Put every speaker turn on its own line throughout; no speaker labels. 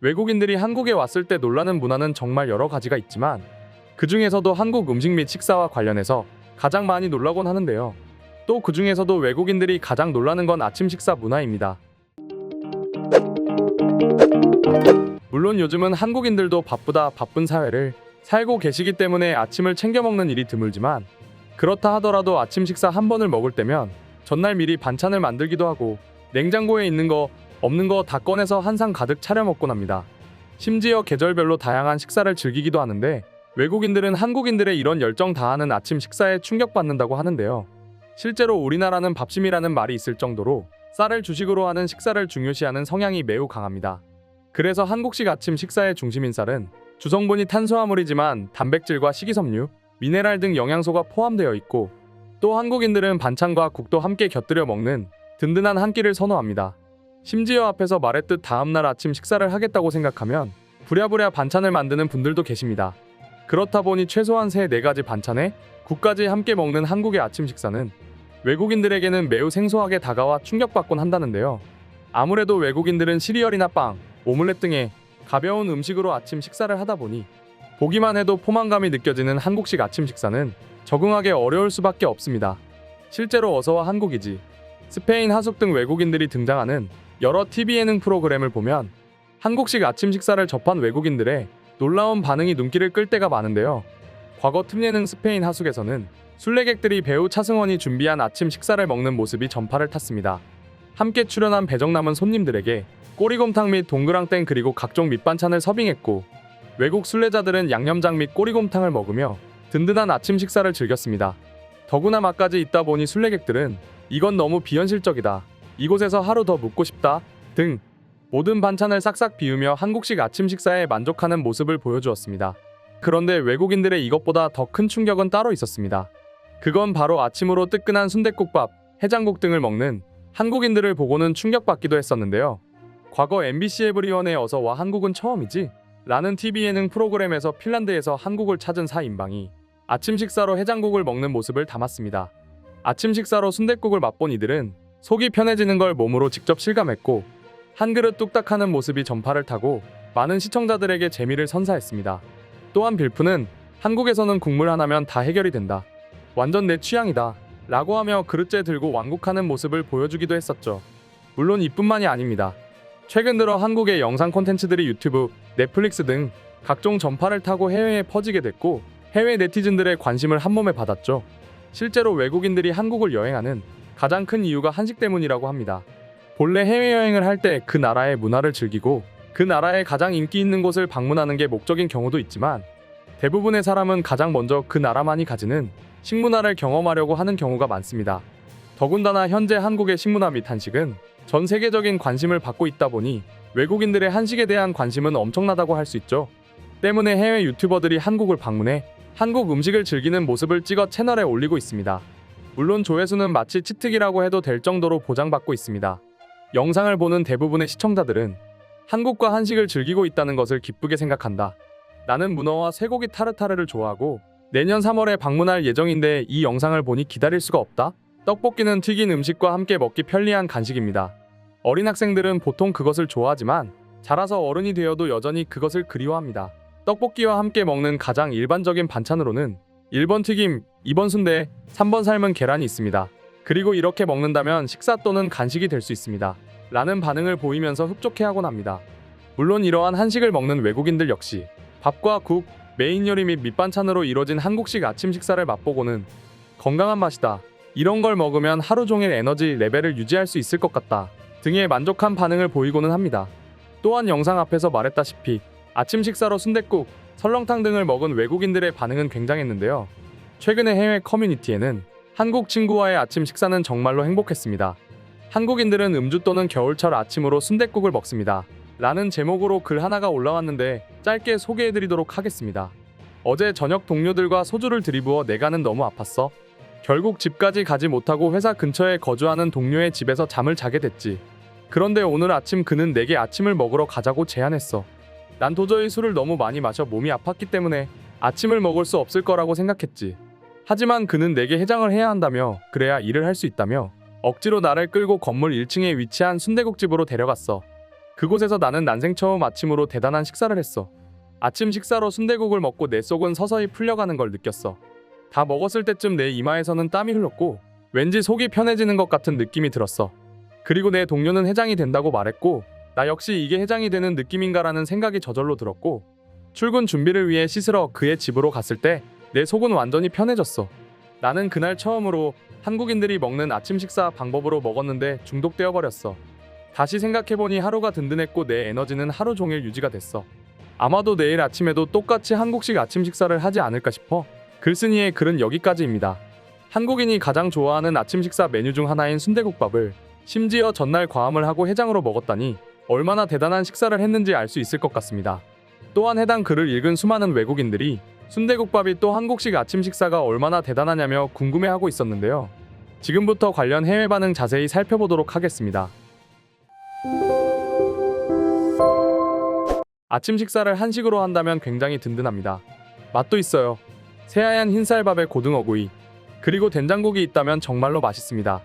외국인들이 한국에 왔을 때 놀라는 문화는 정말 여러 가지가 있지만 그 중에서도 한국 음식 및 식사와 관련해서 가장 많이 놀라곤 하는데요. 또 그 중에서도 외국인들이 가장 놀라는 건 아침 식사 문화입니다. 물론 요즘은 한국인들도 바쁜 사회를 살고 계시기 때문에 아침을 챙겨 먹는 일이 드물지만 그렇다 하더라도 아침 식사 한 번을 먹을 때면 전날 미리 반찬을 만들기도 하고 냉장고에 있는 거 없는 거 다 꺼내서 한 상 가득 차려 먹곤 합니다. 심지어 계절별로 다양한 식사를 즐기기도 하는데 외국인들은 한국인들의 이런 열정 다하는 아침 식사에 충격받는다고 하는데요. 실제로 우리나라는 밥심이라는 말이 있을 정도로 쌀을 주식으로 하는 식사를 중요시하는 성향이 매우 강합니다. 그래서 한국식 아침 식사의 중심인 쌀은 주성분이 탄수화물이지만 단백질과 식이섬유, 미네랄 등 영양소가 포함되어 있고 또 한국인들은 반찬과 국도 함께 곁들여 먹는 든든한 한 끼를 선호합니다. 심지어 앞에서 말했듯 다음날 아침 식사를 하겠다고 생각하면 부랴부랴 반찬을 만드는 분들도 계십니다. 그렇다 보니 최소한 3-4가지 반찬에 국까지 함께 먹는 한국의 아침 식사는 외국인들에게는 매우 생소하게 다가와 충격받곤 한다는데요. 아무래도 외국인들은 시리얼이나 빵, 오믈렛 등의 가벼운 음식으로 아침 식사를 하다 보니 보기만 해도 포만감이 느껴지는 한국식 아침 식사는 적응하기 어려울 수밖에 없습니다. 실제로 어서와 한국이지, 스페인 하숙 등 외국인들이 등장하는 여러 TV 예능 프로그램을 보면 한국식 아침 식사를 접한 외국인들의 놀라운 반응이 눈길을 끌 때가 많은데요. 과거 틈예능 스페인 하숙에서는 순례객들이 배우 차승원이 준비한 아침 식사를 먹는 모습이 전파를 탔습니다. 함께 출연한 배정 남은 손님들에게 꼬리곰탕 및 동그랑땡 그리고 각종 밑반찬을 서빙했고 외국 순례자들은 양념장 및 꼬리곰탕을 먹으며 든든한 아침 식사를 즐겼습니다. 더구나 맛까지 있다 보니 순례객들은 이건 너무 비현실적이다, 이곳에서 하루 더 묵고 싶다 등 모든 반찬을 싹싹 비우며 한국식 아침 식사에 만족하는 모습을 보여주었습니다. 그런데 외국인들의 이것보다 더 큰 충격은 따로 있었습니다. 그건 바로 아침으로 뜨끈한 순댓국밥, 해장국 등을 먹는 한국인들을 보고는 충격받기도 했었는데요. 과거 MBC 에브리원의 어서와 한국은 처음이지? 라는 TV 예능 프로그램에서 핀란드에서 한국을 찾은 4인방이 아침 식사로 해장국을 먹는 모습을 담았습니다. 아침 식사로 순댓국을 맛본 이들은 속이 편해지는 걸 몸으로 직접 실감했고 한 그릇 뚝딱 하는 모습이 전파를 타고 많은 시청자들에게 재미를 선사했습니다. 또한 빌프는 한국에서는 국물 하나면 다 해결이 된다, 완전 내 취향이다 라고 하며 그릇째 들고 완곡하는 모습을 보여주기도 했었죠. 물론 이뿐만이 아닙니다. 최근 들어 한국의 영상 콘텐츠들이 유튜브, 넷플릭스 등 각종 전파를 타고 해외에 퍼지게 됐고 해외 네티즌들의 관심을 한몸에 받았죠. 실제로 외국인들이 한국을 여행하는 가장 큰 이유가 한식 때문이라고 합니다. 본래 해외여행을 할 때 그 나라의 문화를 즐기고 그 나라의 가장 인기 있는 곳을 방문하는 게 목적인 경우도 있지만 대부분의 사람은 가장 먼저 그 나라만이 가지는 식문화를 경험하려고 하는 경우가 많습니다. 더군다나 현재 한국의 식문화 및 한식은 전 세계적인 관심을 받고 있다 보니 외국인들의 한식에 대한 관심은 엄청나다고 할 수 있죠. 때문에 해외 유튜버들이 한국을 방문해 한국 음식을 즐기는 모습을 찍어 채널에 올리고 있습니다. 물론 조회수는 마치 치트기라고 해도 될 정도로 보장받고 있습니다. 영상을 보는 대부분의 시청자들은 한국과 한식을 즐기고 있다는 것을 기쁘게 생각한다. 나는 문어와 쇠고기 타르타르를 좋아하고 내년 3월에 방문할 예정인데 이 영상을 보니 기다릴 수가 없다. 떡볶이는 튀긴 음식과 함께 먹기 편리한 간식입니다. 어린 학생들은 보통 그것을 좋아하지만 자라서 어른이 되어도 여전히 그것을 그리워합니다. 떡볶이와 함께 먹는 가장 일반적인 반찬으로는 1번 튀김, 2번 순대, 3번 삶은 계란이 있습니다. 그리고 이렇게 먹는다면 식사 또는 간식이 될 수 있습니다. 라는 반응을 보이면서 흡족해하곤 합니다. 물론 이러한 한식을 먹는 외국인들 역시 밥과 국, 메인 요리 및 밑반찬으로 이뤄진 한국식 아침 식사를 맛보고는 건강한 맛이다, 이런 걸 먹으면 하루 종일 에너지 레벨을 유지할 수 있을 것 같다 등의 만족한 반응을 보이고는 합니다. 또한 영상 앞에서 말했다시피 아침 식사로 순댓국, 설렁탕 등을 먹은 외국인들의 반응은 굉장했는데요. 최근에 해외 커뮤니티에는 한국 친구와의 아침 식사는 정말로 행복했습니다, 한국인들은 음주 또는 겨울철 아침으로 순댓국을 먹습니다 라는 제목으로 글 하나가 올라왔는데 짧게 소개해드리도록 하겠습니다. 어제 저녁 동료들과 소주를 들이부어 내가는 너무 아팠어. 결국 집까지 가지 못하고 회사 근처에 거주하는 동료의 집에서 잠을 자게 됐지. 그런데 오늘 아침 그는 내게 아침을 먹으러 가자고 제안했어. 난 도저히 술을 너무 많이 마셔 몸이 아팠기 때문에 아침을 먹을 수 없을 거라고 생각했지. 하지만 그는 내게 해장을 해야 한다며 그래야 일을 할 수 있다며 억지로 나를 끌고 건물 1층에 위치한 순댓국집으로 데려갔어. 그곳에서 나는 난생 처음 아침으로 대단한 식사를 했어. 아침 식사로 순댓국을 먹고 내 속은 서서히 풀려가는 걸 느꼈어. 다 먹었을 때쯤 내 이마에서는 땀이 흘렀고 왠지 속이 편해지는 것 같은 느낌이 들었어. 그리고 내 동료는 회장이 된다고 말했고 나 역시 이게 회장이 되는 느낌인가라는 생각이 저절로 들었고 출근 준비를 위해 씻으러 그의 집으로 갔을 때 내 속은 완전히 편해졌어. 나는 그날 처음으로 한국인들이 먹는 아침 식사 방법으로 먹었는데 중독되어 버렸어. 다시 생각해보니 하루가 든든했고 내 에너지는 하루 종일 유지가 됐어. 아마도 내일 아침에도 똑같이 한국식 아침 식사를 하지 않을까 싶어. 글쓴이의 글은 여기까지입니다. 한국인이 가장 좋아하는 아침 식사 메뉴 중 하나인 순대국밥을 심지어 전날 과음을 하고 해장으로 먹었다니 얼마나 대단한 식사를 했는지 알 수 있을 것 같습니다. 또한 해당 글을 읽은 수많은 외국인들이 순대국밥이 또 한국식 아침 식사가 얼마나 대단하냐며 궁금해하고 있었는데요. 지금부터 관련 해외 반응 자세히 살펴보도록 하겠습니다. 아침 식사를 한식으로 한다면 굉장히 든든합니다. 맛도 있어요. 새하얀 흰쌀밥에 고등어구이, 그리고 된장국이 있다면 정말로 맛있습니다.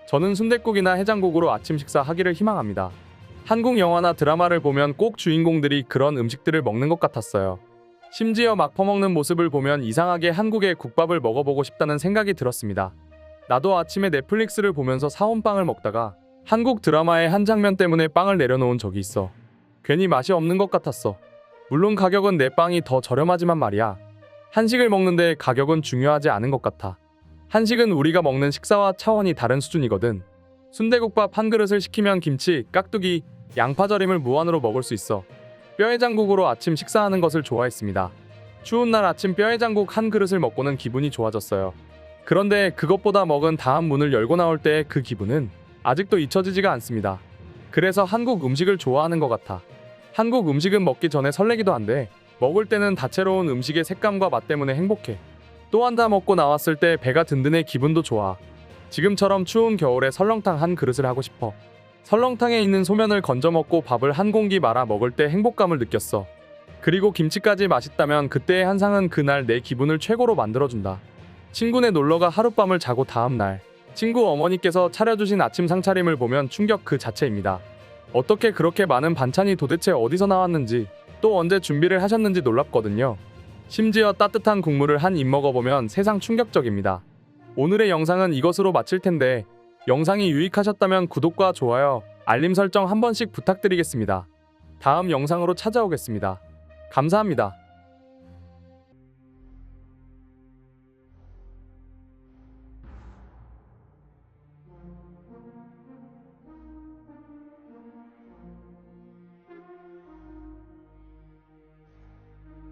저는 순댓국이나 해장국으로 아침 식사 하기를 희망합니다. 한국 영화나 드라마를 보면 꼭 주인공들이 그런 음식들을 먹는 것 같았어요. 심지어 막 퍼먹는 모습을 보면 이상하게 한국의 국밥을 먹어보고 싶다는 생각이 들었습니다. 나도 아침에 넷플릭스를 보면서 사온 빵을 먹다가 한국 드라마의 한 장면 때문에 빵을 내려놓은 적이 있어. 괜히 맛이 없는 것 같았어. 물론 가격은 내 빵이 더 저렴하지만 말이야. 한식을 먹는데 가격은 중요하지 않은 것 같아. 한식은 우리가 먹는 식사와 차원이 다른 수준이거든. 순대국밥 한 그릇을 시키면 김치, 깍두기, 양파절임을 무한으로 먹을 수 있어. 뼈해장국으로 아침 식사하는 것을 좋아했습니다. 추운 날 아침 뼈해장국 한 그릇을 먹고는 기분이 좋아졌어요. 그런데 그것보다 먹은 다음 문을 열고 나올 때의 그 기분은 아직도 잊혀지지가 않습니다. 그래서 한국 음식을 좋아하는 것 같아. 한국 음식은 먹기 전에 설레기도 한데 먹을 때는 다채로운 음식의 색감과 맛 때문에 행복해. 또한 다 먹고 나왔을 때 배가 든든해 기분도 좋아. 지금처럼 추운 겨울에 설렁탕 한 그릇을 하고 싶어. 설렁탕에 있는 소면을 건져 먹고 밥을 한 공기 말아 먹을 때 행복감을 느꼈어. 그리고 김치까지 맛있다면 그때의 한상은 그날 내 기분을 최고로 만들어준다. 친구네 놀러가 하룻밤을 자고 다음날 친구 어머니께서 차려주신 아침 상차림을 보면 충격 그 자체입니다. 어떻게 그렇게 많은 반찬이 도대체 어디서 나왔는지 또 언제 준비를 하셨는지 놀랍거든요. 심지어 따뜻한 국물을 한 입 먹어보면 세상 충격적입니다. 오늘의 영상은 이것으로 마칠 텐데 영상이 유익하셨다면 구독과 좋아요, 알림 설정 한 번씩 부탁드리겠습니다. 다음 영상으로 찾아오겠습니다. 감사합니다.